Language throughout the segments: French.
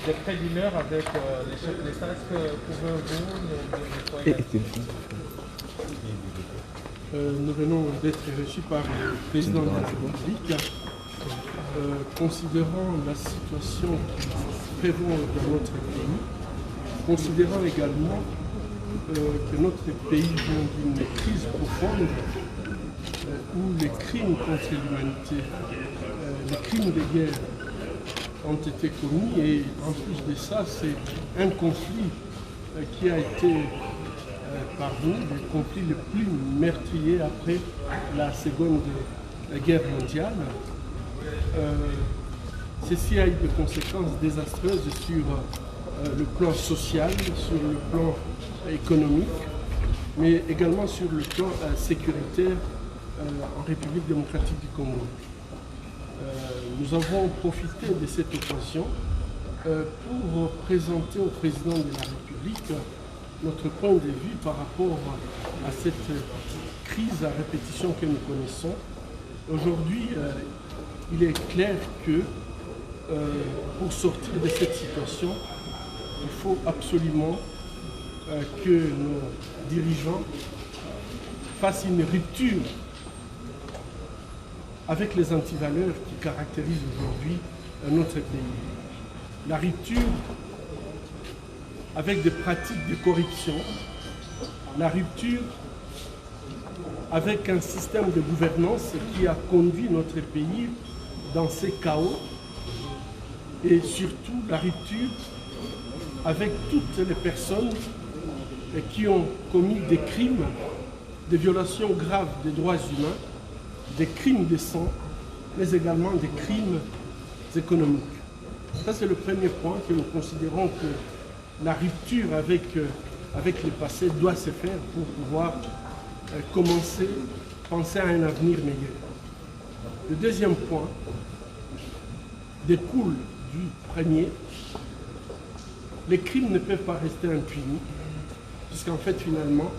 des près-d'une-heure avec les chefs d'État. Est-ce que pouvez-vous nous dire Nous venons d'être reçus par le président de la République. Considérant la situation qui prévaut dans notre pays, considérant également que notre pays vient d'une crise profonde où les crimes contre l'humanité, les crimes de guerre ont été commis, et en plus de ça, c'est un conflit qui a été parmi les conflits les plus meurtriers après la Seconde Guerre mondiale. Ceci a eu des conséquences désastreuses sur le plan social, sur le plan économique, mais également sur le plan sécuritaire en République démocratique du Congo. Nous avons profité de cette occasion pour présenter au président de la République notre point de vue par rapport à cette crise à répétition que nous connaissons. Aujourd'hui, il est clair que pour sortir de cette situation, il faut absolument que nos dirigeants fassent une rupture avec les antivaleurs qui caractérisent aujourd'hui notre pays. La rupture avec des pratiques de corruption, la rupture avec un système de gouvernance qui a conduit notre pays dans ces chaos, et surtout la rupture avec toutes les personnes qui ont commis des crimes, des violations graves des droits humains, des crimes de sang, mais également des crimes économiques. Ça, c'est le premier point que nous considérons que la rupture avec le passé doit se faire pour pouvoir commencer à penser à un avenir meilleur. Le deuxième point découle du premier. Les crimes ne peuvent pas rester impunis, puisqu'en fait, finalement,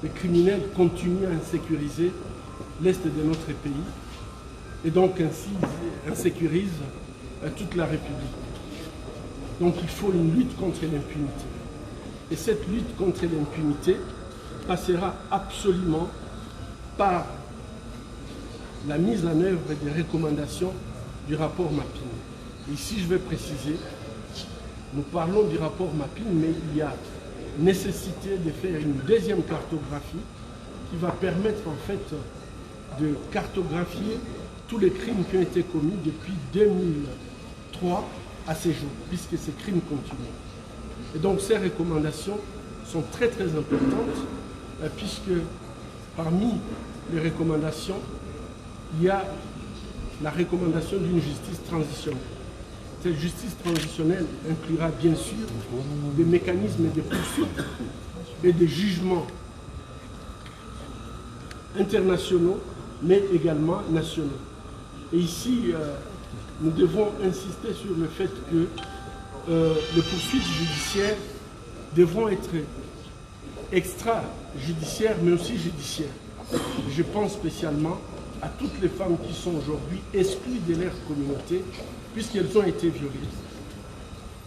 les criminels continuent à insécuriser l'Est de notre pays, et donc ainsi insécurisent toute la République. Donc il faut une lutte contre l'impunité. Et cette lutte contre l'impunité passera absolument par la mise en œuvre des recommandations du rapport Mapping. Et ici, je vais préciser, nous parlons du rapport Mapping, mais il y a nécessité de faire une deuxième cartographie qui va permettre en fait de cartographier tous les crimes qui ont été commis depuis 2003 à ces jours, puisque ces crimes continuent. Et donc ces recommandations sont très très importantes, puisque parmi les recommandations, il y a la recommandation d'une justice transitionnelle. Cette justice transitionnelle inclura bien sûr des mécanismes de poursuite et de jugements internationaux, mais également nationaux. Et ici, nous devons insister sur le fait que les poursuites judiciaires devront être extrajudiciaires, mais aussi judiciaires. Je pense spécialement à toutes les femmes qui sont aujourd'hui exclues de leur communauté, puisqu'elles ont été violées.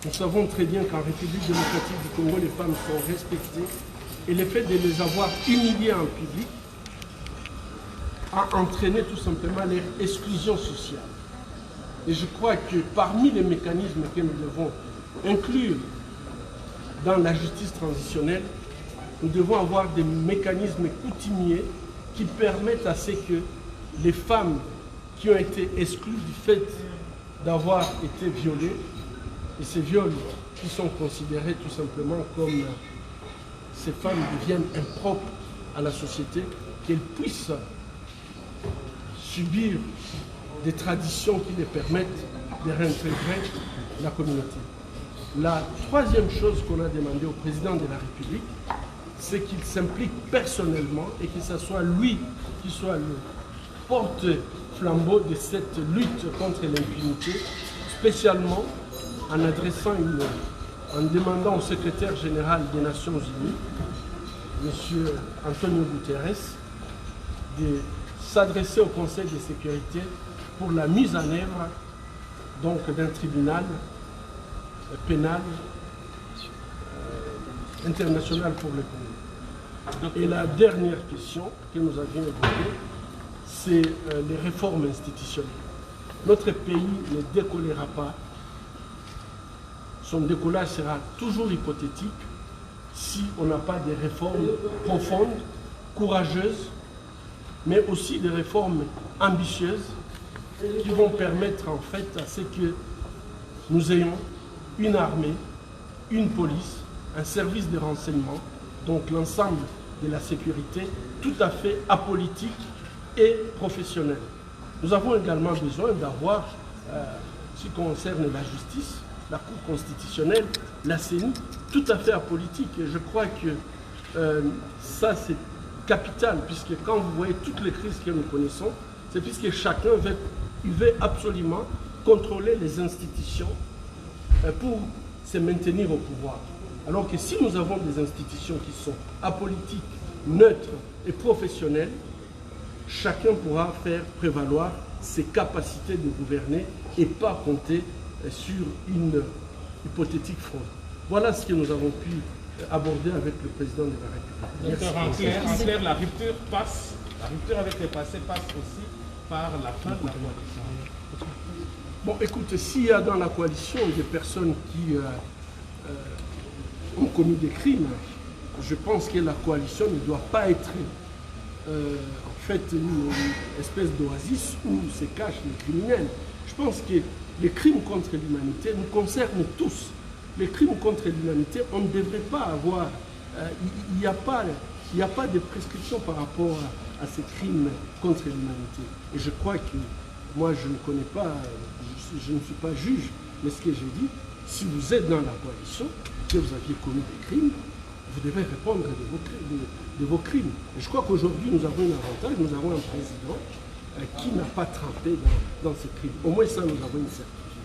Nous savons très bien qu'en République démocratique du Congo, les femmes sont respectées, et le fait de les avoir humiliées en public a entraîné tout simplement leur exclusion sociale. Et je crois que parmi les mécanismes que nous devons inclure dans la justice transitionnelle, nous devons avoir des mécanismes coutumiers qui permettent à ce que les femmes qui ont été exclues du fait d'avoir été violées, et ces viols qui sont considérés tout simplement comme ces femmes deviennent impropres à la société, qu'elles puissent subir des traditions qui les permettent de réintégrer la communauté. La troisième chose qu'on a demandé au président de la République, c'est qu'il s'implique personnellement et que ce soit lui qui soit le porte-flambeau de cette lutte contre l'impunité, spécialement en demandant au secrétaire général des Nations Unies, M. Antonio Guterres, de s'adresser au Conseil de sécurité pour la mise en œuvre d'un tribunal pénal international pour le Congo. Et la dernière question que nous avions évoquée, c'est les réformes institutionnelles. Notre pays ne décollera pas, son décollage sera toujours hypothétique si on n'a pas des réformes profondes, courageuses, mais aussi des réformes ambitieuses qui vont permettre en fait à ce que nous ayons une armée, une police, un service de renseignement, donc l'ensemble de la sécurité, tout à fait apolitique et professionnel. Nous avons également besoin d'avoir, ce qui concerne la justice, la Cour constitutionnelle, la CENI, tout à fait apolitique. Et je crois que ça, c'est capital, puisque quand vous voyez toutes les crises que nous connaissons, c'est puisque chacun veut absolument contrôler les institutions pour se maintenir au pouvoir. Alors que si nous avons des institutions qui sont apolitiques, neutres et professionnelles, chacun pourra faire prévaloir ses capacités de gouverner et pas compter sur une hypothétique fraude. Voilà ce que nous avons pu aborder avec le président de la République. Docteur, en clair, la rupture avec le passé passe aussi par la fin de la coalition. Bon, écoute, s'il y a dans la coalition des personnes qui ont commis des crimes, je pense que la coalition ne doit pas être en fait une espèce d'oasis où se cachent les criminels. Je pense que les crimes contre l'humanité nous concernent tous. Les crimes contre l'humanité, on ne devrait pas avoir, il n'y a pas de prescription par rapport à ces crimes contre l'humanité. Et je crois que moi je ne connais pas, je ne suis pas juge, mais ce que j'ai dit, si vous êtes dans la coalition, que vous aviez commis des crimes, vous devez répondre de vos crimes. Et je crois qu'aujourd'hui, nous avons un avantage, nous avons un président qui n'a pas trempé dans ces crimes. Au moins ça, nous avons une certitude.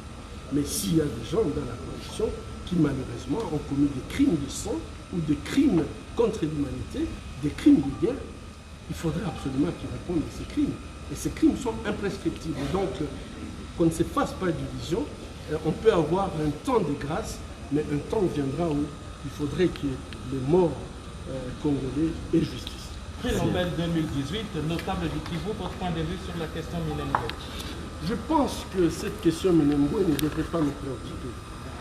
Mais s'il y a des gens dans la coalition qui, malheureusement, ont commis des crimes de sang ou des crimes contre l'humanité, des crimes de guerre, il faudrait absolument qu'ils répondent à ces crimes. Et ces crimes sont imprescriptibles. Donc, qu'on ne se fasse pas d'illusion, on peut avoir un temps de grâce, mais un temps viendra où il faudrait que les morts congolais aient justice. Prix Nobel 2018, notable du Kivu, votre point de vue sur la question Minembwe? Je pense que cette question Minembwe ne devrait pas me préoccuper,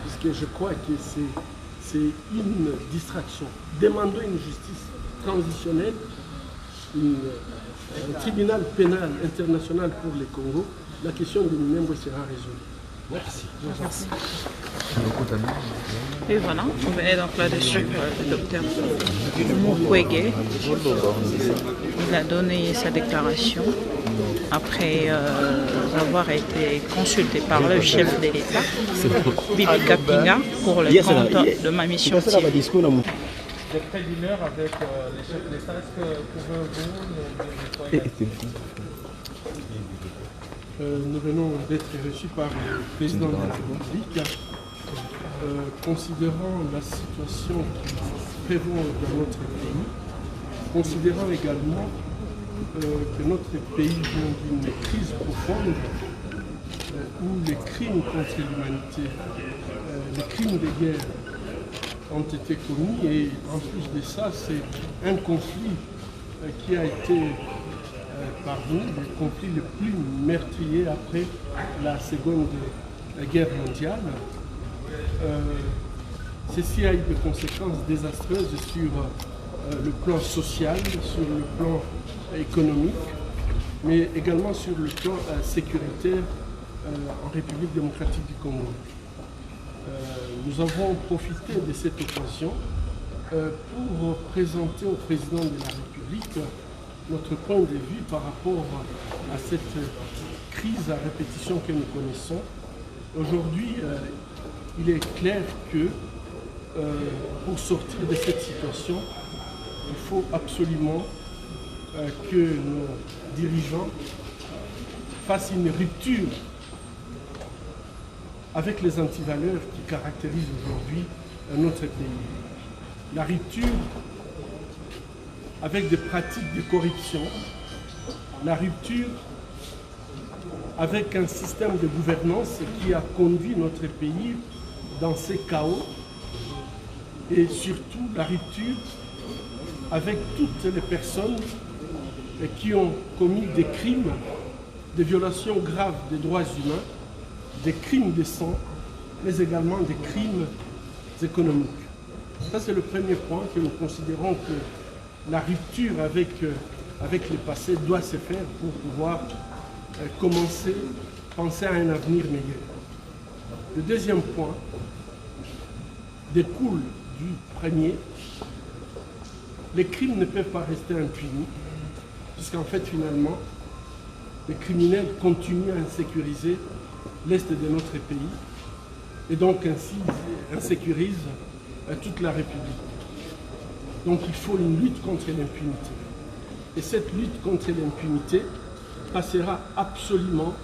puisque je crois que c'est une distraction. Demandons une justice transitionnelle, un tribunal pénal international pour les Congo, la question de Minembwe sera résolue. Merci. Et voilà, on venait donc là-dessus le docteur Mukwege. Il a donné sa déclaration après avoir été consulté par le chef de l'État, Bibi Kapinga, pour le compte de ma mission TV. Des près d'une heure avec les chefs de l'État, est-ce que pouvez-vous nous dire nous venons d'être reçus par le président de la République. Considérant la situation qui prévaut dans notre pays, considérant également que notre pays vient d'une crise profonde où les crimes contre l'humanité, les crimes de guerre ont été commis, et en plus de ça, c'est un conflit qui a été parmi les conflits les plus meurtriers après la Seconde Guerre mondiale. Ceci a eu des conséquences désastreuses sur le plan social, sur le plan économique, mais également sur le plan sécuritaire en République démocratique du Congo. Nous avons profité de cette occasion pour présenter au président de la République notre point de vue par rapport à cette crise à répétition que nous connaissons. Aujourd'hui, il est clair que pour sortir de cette situation, il faut absolument que nos dirigeants fassent une rupture avec les antivaleurs qui caractérisent aujourd'hui notre pays. La rupture avec des pratiques de corruption, la rupture avec un système de gouvernance qui a conduit notre pays dans ces chaos et surtout la rupture avec toutes les personnes qui ont commis des crimes, des violations graves des droits humains, des crimes de sang, mais également des crimes économiques. Ça, c'est le premier point que nous considérons que la rupture avec le passé doit se faire pour pouvoir commencer à penser à un avenir meilleur. Le deuxième point découle du premier. Les crimes ne peuvent pas rester impunis, puisqu'en fait, finalement, les criminels continuent à insécuriser l'Est de notre pays et donc ainsi insécurisent toute la République. Donc il faut une lutte contre l'impunité. Et cette lutte contre l'impunité passera absolument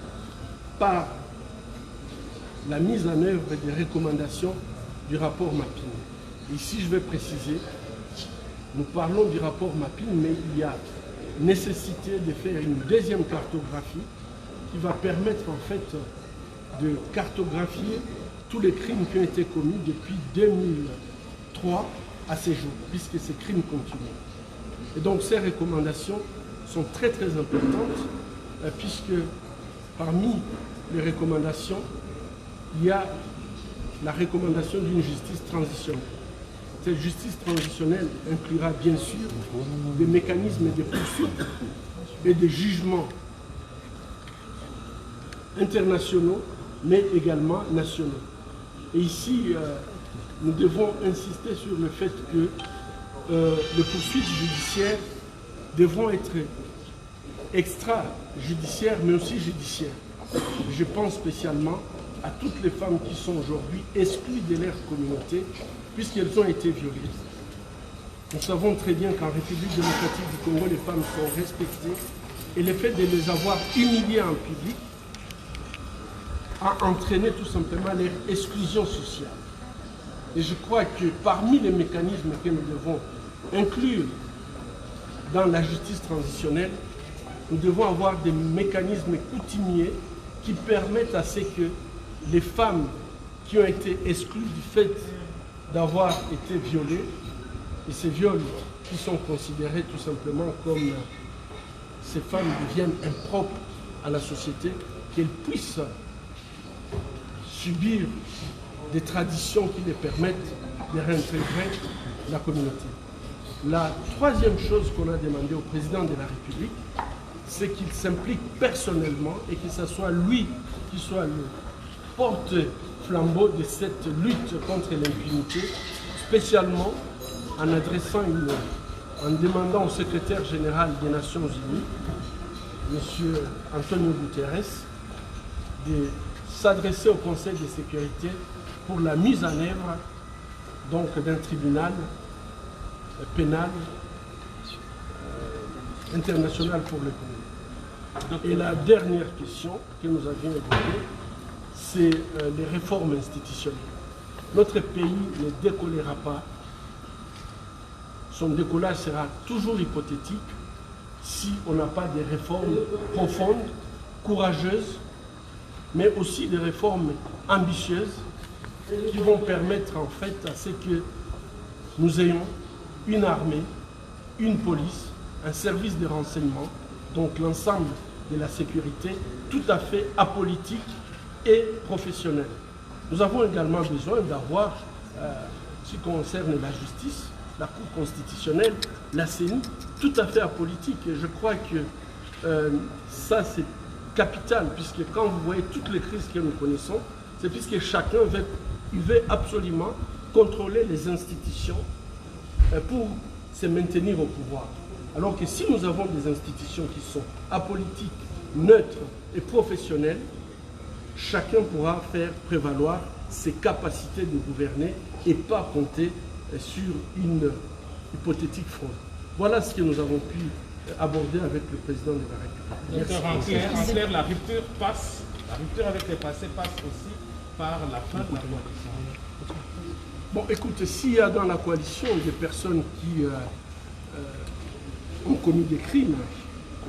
par la mise en œuvre des recommandations du rapport Mapping. Ici, je vais préciser, nous parlons du rapport Mapping, mais il y a nécessité de faire une deuxième cartographie qui va permettre en fait de cartographier tous les crimes qui ont été commis depuis 2003 à ces jours, puisque ces crimes continuent. Et donc ces recommandations sont très très importantes, puisque parmi les recommandations, il y a la recommandation d'une justice transitionnelle. Cette justice transitionnelle inclura bien sûr des mécanismes de poursuite et des jugements internationaux, mais également nationaux. Et ici, nous devons insister sur le fait que les poursuites judiciaires devront être extrajudiciaires, mais aussi judiciaires. Je pense spécialement à toutes les femmes qui sont aujourd'hui exclues de leur communauté, puisqu'elles ont été violées. Nous savons très bien qu'en République démocratique du Congo, les femmes sont respectées, et le fait de les avoir humiliées en public a entraîné tout simplement leur exclusion sociale. Et je crois que parmi les mécanismes que nous devons inclure dans la justice transitionnelle, nous devons avoir des mécanismes coutumiers qui permettent à ce que les femmes qui ont été exclues du fait d'avoir été violées, et ces viols qui sont considérés tout simplement comme ces femmes deviennent impropres à la société, qu'elles puissent subir des traditions qui les permettent de réintégrer la communauté. La troisième chose qu'on a demandé au président de la République, c'est qu'il s'implique personnellement et que ce soit lui qui soit le porte-flambeau de cette lutte contre l'impunité, spécialement en demandant au secrétaire général des Nations Unies, M. Antonio Guterres, de s'adresser au Conseil de sécurité pour la mise en œuvre d'un tribunal pénal international pour le Congo. Et la dernière question que nous avions évoquée, c'est les réformes institutionnelles. Notre pays ne décollera pas, son décollage sera toujours hypothétique si on n'a pas des réformes profondes, courageuses, mais aussi des réformes ambitieuses qui vont permettre en fait à ce que nous ayons une armée, une police, un service de renseignement, donc l'ensemble de la sécurité, tout à fait apolitique et professionnel. Nous avons également besoin d'avoir, ce qui concerne la justice, la Cour constitutionnelle, la CENI, tout à fait apolitique. Et je crois que ça, c'est capital, puisque quand vous voyez toutes les crises que nous connaissons, c'est puisque chacun veut absolument contrôler les institutions pour se maintenir au pouvoir. Alors que si nous avons des institutions qui sont apolitiques, neutres et professionnelles, chacun pourra faire prévaloir ses capacités de gouverner et pas compter sur une hypothétique fraude. Voilà ce que nous avons pu aborder avec le président de la République. En clair, la rupture avec le passé passe aussi par la fin de la coalition. Bon, écoute, s'il y a dans la coalition des personnes qui ont commis des crimes,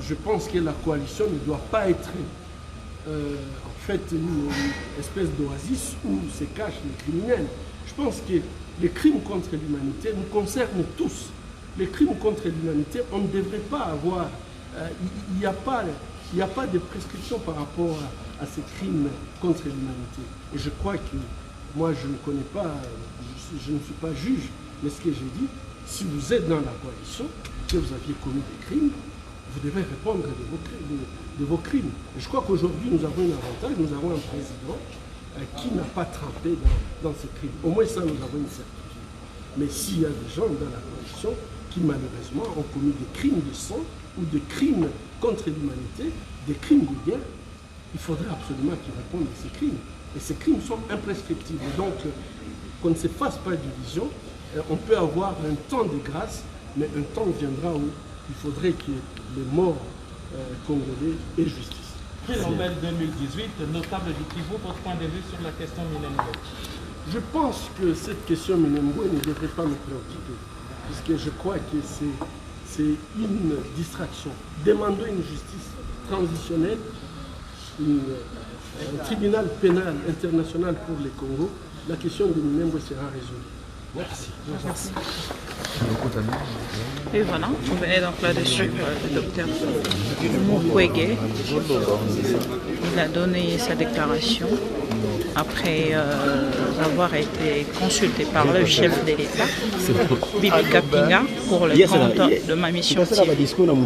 je pense que la coalition ne doit pas être en fait une espèce d'oasis où se cachent les criminels. Je pense que les crimes contre l'humanité nous concernent tous. Les crimes contre l'humanité, on ne devrait pas avoir, il n'y a pas de prescription par rapport à ces crimes contre l'humanité. Et je crois que, moi je ne connais pas, je ne suis pas juge, mais ce que j'ai dit, si vous êtes dans la coalition, que vous aviez commis des crimes, vous devez répondre de vos crimes. Et je crois qu'aujourd'hui, nous avons un avantage, nous avons un président qui n'a pas trempé dans ces crimes. Au moins ça, nous avons une certitude. Mais s'il y a des gens dans la coalition qui malheureusement ont commis des crimes de sang ou des crimes contre l'humanité, des crimes de guerre, il faudrait absolument qu'ils répondent à ces crimes. Et ces crimes sont imprescriptibles. Donc, qu'on ne se fasse pas division, on peut avoir un temps de grâce, mais un temps viendra où il faudrait que les morts congolais aient justice. Prix Nobel 2018, notable du Kivu, votre point de vue sur la question Minembwe? Je pense que cette question Minembwe ne devrait pas me préoccuper, puisque je crois que c'est une distraction. Demandons une justice transitionnelle, un tribunal pénal international pour les Congos, la question de Minembwe sera résolue. Merci. Merci. Et voilà, on venait donc là-dessus, le docteur Mukwege. Il a donné sa déclaration après avoir été consulté par le chef de l'État, Bibi Kapinga, pour le compte de ma mission.